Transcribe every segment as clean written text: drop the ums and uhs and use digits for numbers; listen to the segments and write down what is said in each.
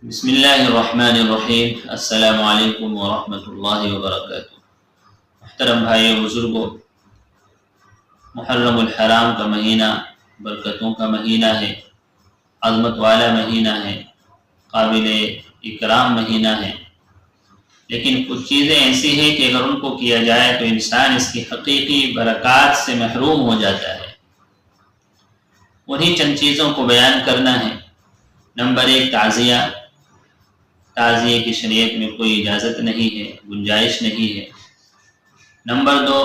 بسم اللہ الرحمن الرحیم۔ السلام علیکم ورحمۃ اللہ وبرکاتہ۔ محترم بھائی بزرگوں، محرم الحرام کا مہینہ برکتوں کا مہینہ ہے، عظمت والا مہینہ ہے، قابل اکرام مہینہ ہے، لیکن کچھ چیزیں ایسی ہیں کہ اگر ان کو کیا جائے تو انسان اس کی حقیقی برکات سے محروم ہو جاتا ہے۔ وہی چند چیزوں کو بیان کرنا ہے۔ نمبر 1، تعزیے کی شریعت میں کوئی اجازت نہیں ہے، گنجائش نہیں ہے۔ نمبر 2،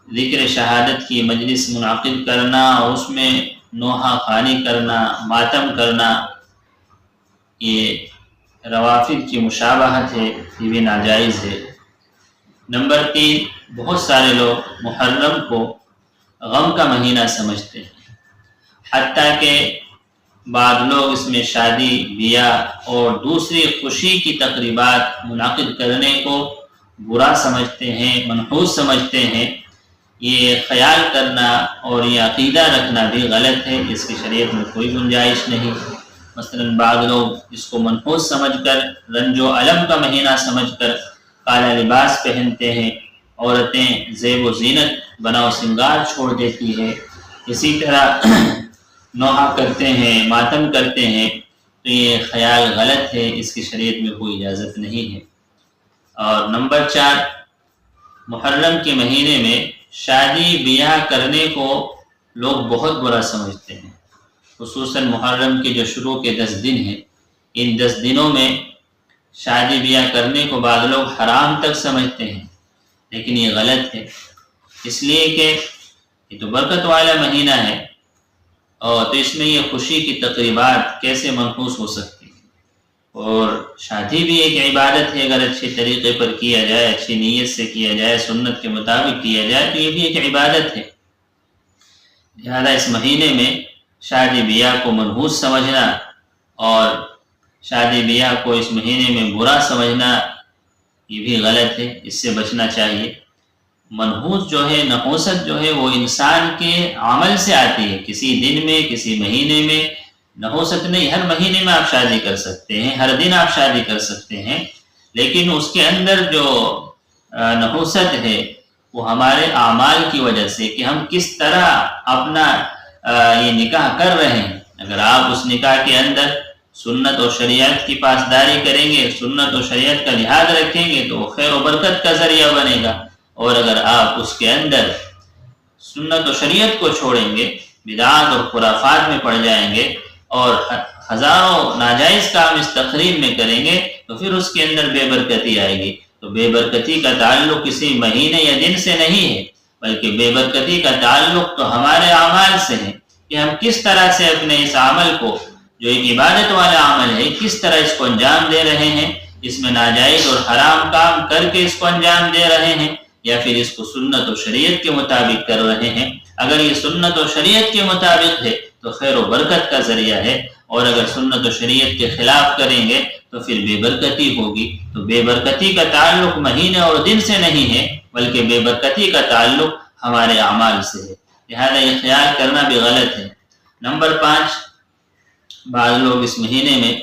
ذکر شہادت کی مجلس منعقد کرنا اور اس میں نوحہ خوانی کرنا، ماتم کرنا، یہ روافض کی مشابہت ہے، یہ بھی ناجائز ہے۔ نمبر 3، بہت سارے لوگ محرم کو غم کا مہینہ سمجھتے ہیں، حتیٰ کہ بعض لوگ اس میں شادی بیاہ اور دوسری خوشی کی تقریبات منعقد کرنے کو برا سمجھتے ہیں، منحوس سمجھتے ہیں۔ یہ خیال کرنا اور یہ عقیدہ رکھنا بھی غلط ہے، اس کی شریعت میں کوئی گنجائش نہیں۔ مثلا بعض لوگ اس کو منحوس سمجھ کر، رنج و الم کا مہینہ سمجھ کر کالا لباس پہنتے ہیں، عورتیں زیب و زینت بنا و سنگار چھوڑ دیتی ہے، اسی طرح نوحہ کرتے ہیں، ماتم کرتے ہیں، تو یہ خیال غلط ہے، اس کی شریعت میں کوئی اجازت نہیں ہے۔ اور نمبر 4، محرم کے مہینے میں شادی بیاہ کرنے کو لوگ بہت برا سمجھتے ہیں، خصوصاً محرم کے جو شروع کے 10 دن ہیں، ان 10 دنوں میں شادی بیاہ کرنے کو بعض لوگ حرام تک سمجھتے ہیں، لیکن یہ غلط ہے، اس لیے کہ یہ تو برکت والا مہینہ ہے، اور تو اس میں یہ خوشی کی تقریبات کیسے منحوس ہو سکتی ہیں؟ اور شادی بھی ایک عبادت ہے، اگر اچھے طریقے پر کیا جائے، اچھی نیت سے کیا جائے، سنت کے مطابق کیا جائے تو یہ بھی ایک عبادت ہے۔ لہذا اس مہینے میں شادی بیاہ کو منحوس سمجھنا اور شادی بیاہ کو اس مہینے میں برا سمجھنا یہ بھی غلط ہے، اس سے بچنا چاہیے۔ منحوس جو ہے، نحوست جو ہے، وہ انسان کے عمل سے آتی ہے، کسی دن میں، کسی مہینے میں نحوست نہیں۔ ہر مہینے میں آپ شادی کر سکتے ہیں، ہر دن آپ شادی کر سکتے ہیں، لیکن اس کے اندر جو نحوست ہے وہ ہمارے اعمال کی وجہ سے، کہ ہم کس طرح اپنا یہ نکاح کر رہے ہیں۔ اگر آپ اس نکاح کے اندر سنت اور شریعت کی پاسداری کریں گے، سنت اور شریعت کا لحاظ رکھیں گے تو وہ خیر و برکت کا ذریعہ بنے گا، اور اگر آپ اس کے اندر سنت و شریعت کو چھوڑیں گے، بدعات اور خرافات میں پڑ جائیں گے اور ہزاروں ناجائز کام اس تقریب میں کریں گے تو پھر اس کے اندر بے برکتی آئے گی۔ تو بے برکتی کا تعلق کسی مہینے یا دن سے نہیں ہے، بلکہ بے برکتی کا تعلق تو ہمارے اعمال سے ہے، کہ ہم کس طرح سے اپنے اس عمل کو، جو ایک عبادت والا عمل ہے، کس طرح اس کو انجام دے رہے ہیں، اس میں ناجائز اور حرام کام کر کے اس کو انجام دے رہے ہیں، یا پھر اس کو سنت و شریعت کے مطابق کر رہے ہیں۔ اگر یہ سنت و شریعت کے مطابق ہے تو خیر و برکت کا ذریعہ ہے، اور اگر سنت و شریعت کے خلاف کریں گے تو پھر بے برکتی ہوگی۔ تو بے برکتی کا تعلق مہینے اور دن سے نہیں ہے، بلکہ بے برکتی کا تعلق ہمارے اعمال سے ہے، لہذا یہ خیال کرنا بھی غلط ہے۔ نمبر 5، بعض لوگ اس مہینے میں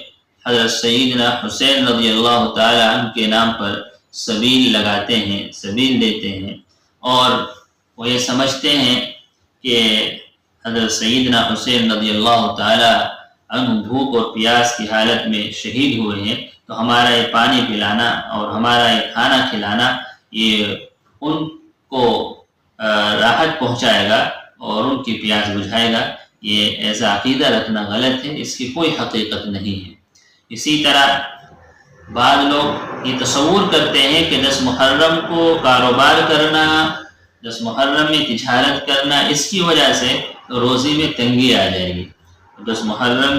حضرت سیدنا حسین رضی اللہ تعالی عنہ کے نام پر سبیل لگاتے ہیں، سبیل دیتے ہیں، اور وہ یہ سمجھتے ہیں کہ حضرت سیدنا حسین رضی اللہ تعالی عنہ بھوک اور پیاس کی حالت میں شہید ہوئے ہیں، تو ہمارا یہ پانی پلانا اور ہمارا یہ کھانا کھلانا یہ ان کو راحت پہنچائے گا اور ان کی پیاس بجھائے گا۔ یہ ایسا عقیدہ رکھنا غلط ہے، اس کی کوئی حقیقت نہیں ہے۔ اسی طرح بعض لوگ یہ تصور کرتے ہیں کہ 10 محرم کو کاروبار کرنا، 10 محرم میں تجارت کرنا، اس کی وجہ سے روزی میں تنگی آ جائے گی۔ 10 محرم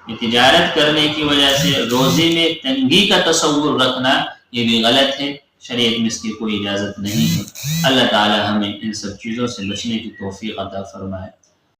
میں تجارت کرنے کی وجہ سے روزی میں تنگی کا تصور رکھنا یہ بھی غلط ہے، شریعت میں اس کی کوئی اجازت نہیں ہے۔ اللہ تعالی ہمیں ان سب چیزوں سے بچنے کی توفیق عطا فرمائے۔